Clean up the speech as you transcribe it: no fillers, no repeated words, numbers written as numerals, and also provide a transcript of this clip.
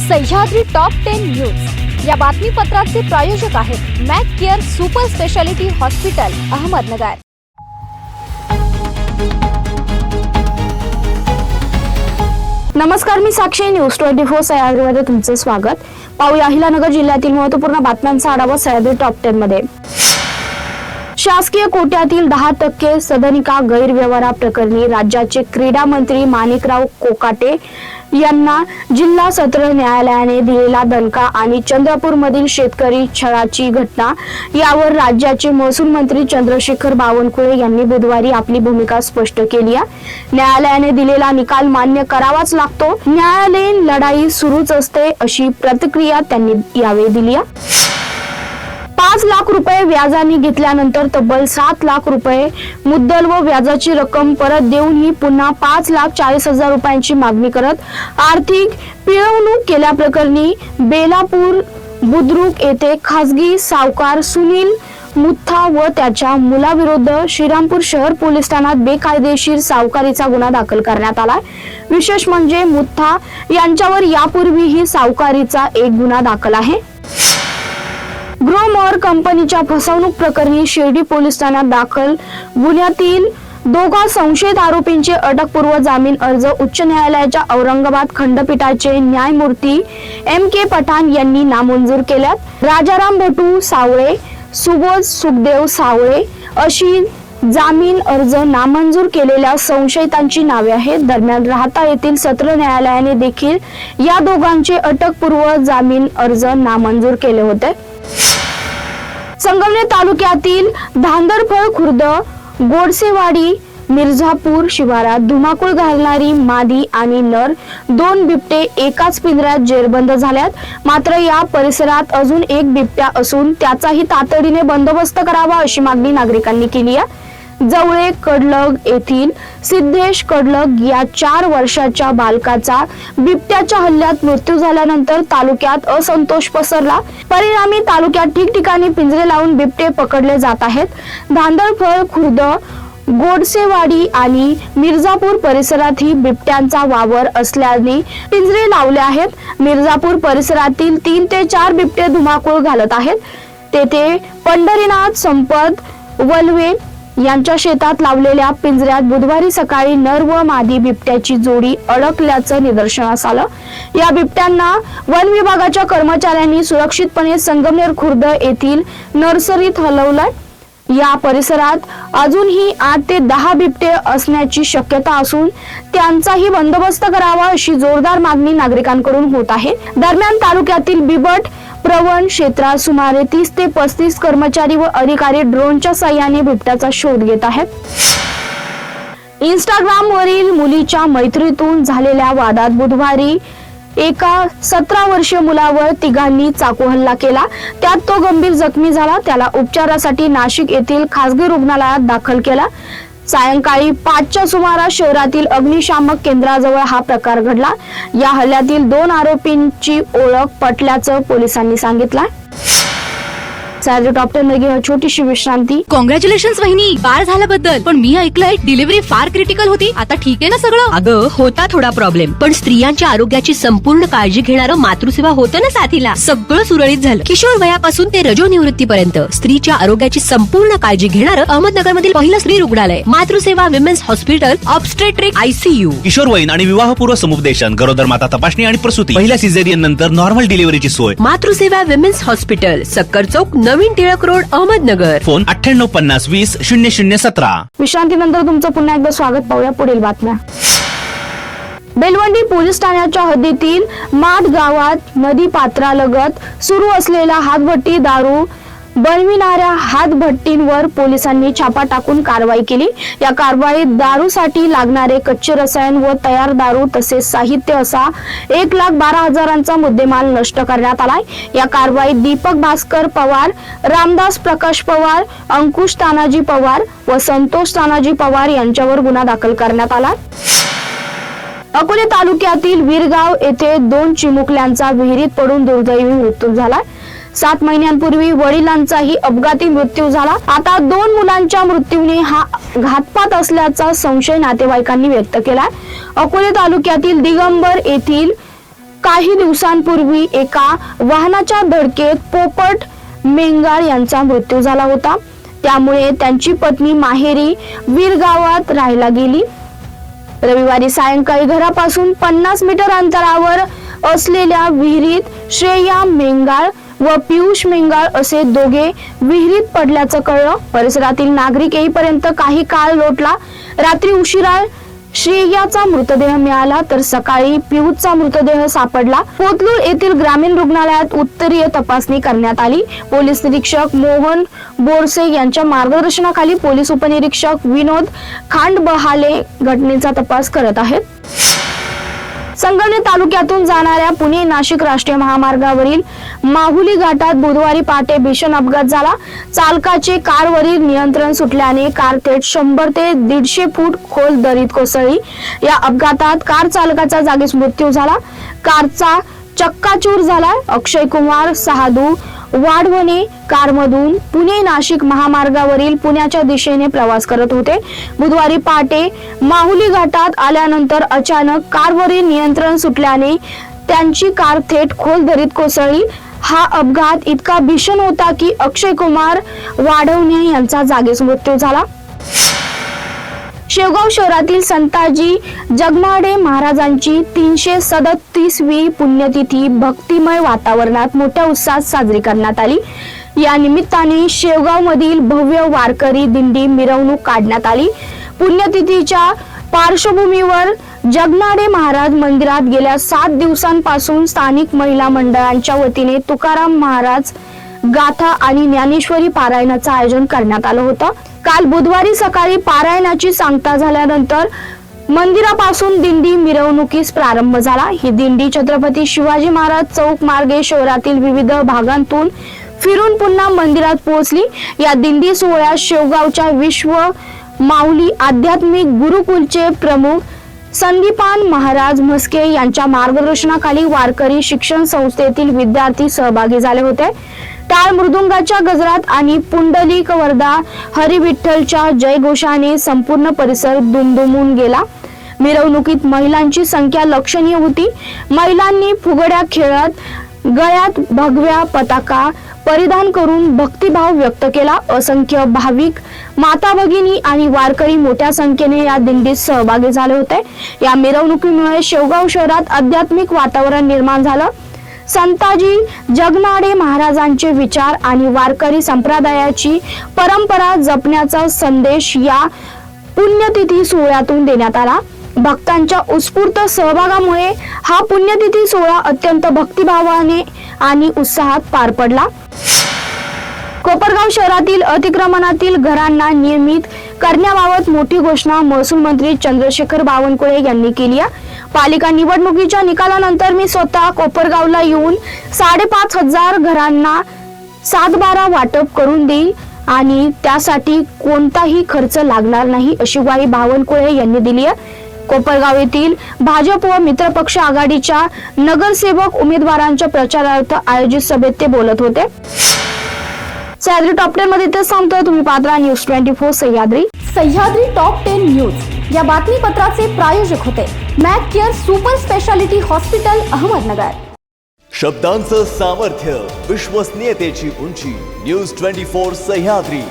Sahyadri top 10 news या बातमीपत्राचे प्रायोजक आहेत Mac care super speciality hospital Ahmednagar. नमस्कार, मी साक्षी न्यूज 24 सह्याद्रीमध्ये तुमचे स्वागत। पाहूया अहिलानगर जिल्ह्यातील महत्त्वपूर्ण बातम्यांचा आढावा सह्याद्री टॉप 10 मध्ये। शासकीय कोट्यातील 10% सदनिका गैरव्यवहाराप्रकरणी राज्याचे क्रीडा मंत्री माणिकराव कोकाटे यांना जिल्हा सत्र न्यायालयाने दिलेला दणका आणि चंद्रपूरमधील शेतकरी छळाची घटना यावर राज्याचे महसूल मंत्री चंद्रशेखर बावनकुळे यांनी बुधवारी आपली भूमिका स्पष्ट केली आहे। न्यायालयाने दिलेला निकाल मान्य करावाच लागतो, न्यायालयीन लढाई सुरूच असते अशी प्रतिक्रिया त्यांनी यावेळी दिली आहे। 5 लाख रुपये व्याजाने घेतल्यानंतर तब्बल 7 लाख रुपये मुद्दल व व्याजाची रक्कम परत देऊनही पुन्हा 5,40,000 रुपयांची मागणी करत आर्थिक पिळवणूक केल्याप्रकरणी बेलापूर बुद्रुक येथे खासगी सावकार सुनील मुथा व त्याच्या मुलाविरुद्ध श्रीरामपूर शहर पोलीस ठाण्यात बेकायदेशीर सावकारीचा गुन्हा दाखल करण्यात आला। विशेष म्हणजे मुथा यांच्यावर यापूर्वीही सावकारीचा एक गुन्हा दाखल आहे। ग्रोमोर कंपनीच्या फसवणूक प्रकरणी शिर्डी पोलीस ठाण्यात दाखल गुन्ह्यातील दोघा संशयित आरोपींचे अटकपूर्व जामीन अर्ज उच्च न्यायालयाच्या औरंगाबाद खंडपीठाचे न्यायमूर्ती M.K. पठाण यांनी नामंजूर केल्यात। राजाराम भटू सावळे, सुबोध सुखदेव सावळे अशी जामीन अर्ज नामंजूर केलेल्या संशयितांची नावे आहेत। दरम्यान राहता येथील सत्र न्यायालयाने देखील या दोघांचे अटकपूर्व जामीन अर्ज नामंजूर केले होते। संगमनेर तालुक्यातील धांदरफळ खुर्द गोडसेवाडी मिर्झापूर शिवारात धुमाकूळ घालणारी मादी आणि नर 2 बिबटे एकाच पिंजऱ्यात जेरबंद झाल्यात। मात्र या परिसरात अजून एक बिबट्या असून त्याचाही तातडीने बंदोबस्त करावा अशी मागणी नागरिकांनी केली आहे। जवळे कडलग येथील सिद्धेश कडलग या 4 वर्षाच्या बालकाचा बिबट्याच्या हल्ल्यात मृत्यू झाल्यानंतर तालुक्यात असंतोष पसरला। परिणामी तालुक्यात ठिकठिकाणी पिंजरे लावून बिबटे पकडले जात आहेत। धांदरफळ खुर्द गोडसेवाडी आणि मिर्झापूर परिसरातही बिबट्यांचा वावर असल्याने पिंजरे लावले आहेत। मिर्झापूर परिसरातील 3 ते 4 बिबटे धुमाकूळ घालत आहेत। तेथे पंढरीनाथ संपत वलवे यांच्या शेतात लावलेल्या पिंजऱ्यात बुधवारी सकाळी नर व मादी बिबट्याची जोडी अडकल्याचं निदर्शनास आलं। या बिबट्यांना वन विभागाच्या कर्मचाऱ्यांनी सुरक्षितपणे संगमनेर खुर्द येथील नर्सरीत हलवलंय। या परिसरात अजूनही 8 ते 10 बिबटे असण्याची शक्यता असून त्यांचाही बंदोबस्त करावा अशी जोरदार मागणी नागरिकांकडून होत आहे। दरम्यान तालुक्यातील बिबट प्रवण क्षेत्रात सुमारे 30 ते 35 कर्मचारी व अधिकारी ड्रोनच्या साहाय्याने बिबट्याचा शोध घेत आहेत। इंस्टाग्राम वरील मुलीच्या मैत्रीतून झालेल्या वादात बुधवारी एका 17 वर्षीय मुलावर तिघांनी चाकू हल्ला केला। त्यात तो गंभीर जखमी झाला। त्याला उपचारासाठी नाशिक येथील खासगी रुग्णालयात दाखल केला। सायंकाळी 5च्या सुमारास शहरातील अग्निशामक केंद्राजवळ हा प्रकार घडला। या हल्ल्यातील 2 आरोपींची ओळख पटल्याचं पोलिसांनी सांगितलं। सह्याद्री टॉप 10 मध्ये छोटीशी विश्रांती। कॉंग्रॅच्युलेशन्स वहिनी, बाळ झाल्याबद्दल। पण मी ऐकलंय डिलिव्हरी फार क्रिटिकल होती। आता ठीक आहे ना सगळं? अगं होता थोडा प्रॉब्लेम, पण स्त्रियांच्या आरोग्याची संपूर्ण काळजी घेणारं मातृसेवा होतं ना साथीला। सगळं सुरळीत झालं। किशोर वयापासून ते रजोनिवृत्तीपर्यंत स्त्रीच्या आरोग्याची संपूर्ण काळजी घेणारं अहमदनगर मधील पहिलं स्त्री रुग्णालय Matruseva women's hospital obstetric ICU। किशोरवयीन आणि विवाहपूर्व समुपदेशन, गरोदर माता तपासणी आणि प्रसूती, पहिल्या सिझेरियन नंतर नॉर्मल डिलिव्हरीची सोय। मातृसेवा विमेन्स हॉस्पिटल, सक्कर चौक, नवीन टिळक रोड, अहमदनगर। फोन 9850200017। विश्रांतीनंतर तुमचं पुन्हा एकदा स्वागत। पाहूया पुढील बातम्या। बेलवंडी पोलीस ठाण्याच्या हद्दीतील माठ गावात नदी पात्रालगत सुरू असलेला हातभट्टी दारू बनविणाऱ्या हातभट्टींवर पोलिसांनी छापा टाकून कारवाई केली। या कारवाईत दारूसाठी लागणारे कच्चे रसायन व तयार दारू तसेच साहित्य असा 1,12,000चा मुद्देमाल नष्ट करण्यात आलाय। या कारवाईत दीपक भास्कर पवार, रामदास प्रकाश पवार, अंकुश तानाजी पवार व संतोष तानाजी पवार यांच्यावर गुन्हा दाखल करण्यात आला। अकोले तालुक्यातील वीरगाव येथे 2 चिमुकल्यांचा विहिरीत पडून दुर्दैवी मृत्यू झाला। 7 महिन्यांपूर्वी वडिलांचाही अपघाती मृत्यू झाला। आता 2 मुलांच्या मृत्यूने हा घातपात असल्याचा संशय नातेवाईकांनी व्यक्त केला। अकोले तालुक्यातील दिगंबर येथील काही दिवसांपूर्वी एका वाहनाच्या धडकेत पोपट मेंगाळ यांचा मृत्यू झाला होता. त्यामुळे त्यांची पत्नी माहेरी वीर गावात राहायला गेली. रविवारी सायंकाळी घरापासून 50 मीटर अंतरावर असलेल्या विहिरीत श्रेया मेंगाळ व पियुष मेंगाळ असे दोघे विहिरीत पडल्याचं कळलं. परिसरातील नागरिक येईपर्यंत काही काळ लोटला. रात्री उशिरा श्रेयाचा मृतदेह मिळाला तर सकाळी पियुषचा मृतदेह सापडला. कोथरूड येथील ग्रामीण रुग्णालयात उत्तरीय तपासणी करण्यात आली. पोलीस निरीक्षक मोहन बोरसे यांच्या मार्गदर्शनाखाली पोलीस उपनिरीक्षक विनोद खांडबहाले घटनेचा तपास करत आहेत. संगमनेर तालुक्यातून जाणाऱ्या पुणे नाशिक राष्ट्रीय महामार्गावरील माहुली घाटात बुधवारी पहाटे भीषण अपघात झाला. चालकाचे कारवरील नियंत्रण सुटल्याने कार थेट 100 ते 150 फूट खोल दरीत कोसळली. या अपघातात कार चालकाचा जागीच मृत्यू झाला. कारचा चक्काचूर झाला. अक्षय कुमार सहादू वाढवणे कारमधून पुणे नाशिक महामार्गावरील पुण्याच्या दिशेने प्रवास करत होते. बुधवारी पहाटे माहुली घाटात आल्यानंतर अचानक कारवरील नियंत्रण सुटल्याने त्यांची कार थेट खोल दरीत कोसळली. हा अपघात इतका भीषण होता की अक्षय कुमार वाढवणे यांचा जागीच मृत्यू झाला. शेवगाव शहरातील संताजी जगनाडे महाराजांची 337वी पुण्यतिथी भक्तिमय वातावरणात मोठ्या उत्साहात साजरी करण्यात आली. या निमित्ताने शेवगाव मधील भव्य वारकरी दिंडी मिरवणूक काढण्यात आली. पुण्यतिथीच्या पार्श्वभूमीवर जगनाडे महाराज मंदिरात गेल्या 7 दिवसांपासून स्थानिक महिला मंडळांच्या वतीने तुकाराम महाराज गाथा आणि ज्ञानेश्वरी पारायणाचं आयोजन करण्यात आलं होतं. काल बुधवारी सकाळी पारायणाची सांगता झाल्यानंतर मंदिरापासून दिंडी मिरवणुकीस प्रारंभ झाला. ही दिंडी छत्रपती शिवाजी महाराज चौक मार्गे शहरातील विविध भागांतून फिरून पुन्हा मंदिरात पोहोचली. या दिंडी सोहळ्यात शेवगावच्या विश्व माऊली आध्यात्मिक गुरुकुलचे प्रमुख संदीपान महाराज म्हस्के यांच्या मार्गदर्शनाखाली वारकरी शिक्षण संस्थेतील विद्यार्थी सहभागी झाले होते. टाळ मृदुंगाच्या गजरात आणि पुंडलिक वरदा हरिविठ्ठलच्या जयघोषाने संपूर्ण परिसर दुमदुमून गेला. मिरवणुकीत महिलांची संख्या लक्षणीय होती. महिलांनी फुगड्या खेळत गळ्यात भगव्या पताका परिधान करून भक्तिभाव व्यक्त केला. असंख्य भाविक माता भगिनी आणि वारकरी मोठ्या संख्येने या दिंडीत सहभागी झाले होते. या मिरवणुकीमुळे शेवगाव शहरात आध्यात्मिक वातावरण निर्माण झालं. संताजी जगनाडे महाराजांचे विचार आणि वारकरी संप्रदायाची परंपरा जपण्याचा संदेश या पुण्यतिथी सोहळ्यातून देण्यात आला. भक्तांच्या उत्स्फूर्त सहभागामुळे हा पुण्यतिथी सोहळा अत्यंत भक्तिभावाने आणि उत्साहात पार पडला. कोपरगाव शहरातील अतिक्रमणातील घरांना नियमित करण्याबाबत मोठी घोषणा महसूल मंत्री चंद्रशेखर बावनकुळे यांनी केली आहे. पालिका निवडणुकीच्या निकालानंतर मी स्वतः कोपरगावला येऊन 5,500 घरांना 7/12 वाटप करून देईल आणि त्यासाठी कोणताही खर्च लागणार नाही अशी ग्वाही बावनकुळे यांनी दिली आहे. कोपरगाव येथील भाजप व मित्रपक्ष आघाडीच्या नगरसेवक उमेदवारांच्या प्रचारार्थ आयोजित सभेत ते बोलत होते. सह्याद्री टॉप 10 मध्ये तेच सांगतोय. तुम्ही पाहता news 24 Sahyadri. Sahyadri top 10 news या बातमीपत्राचे प्रायोजक होते Mac care super speciality hospital Ahmednagar. शब्दांचं सामर्थ्य, विश्वसनीयतेची उंची. न्यूज 24 सह्याद्री.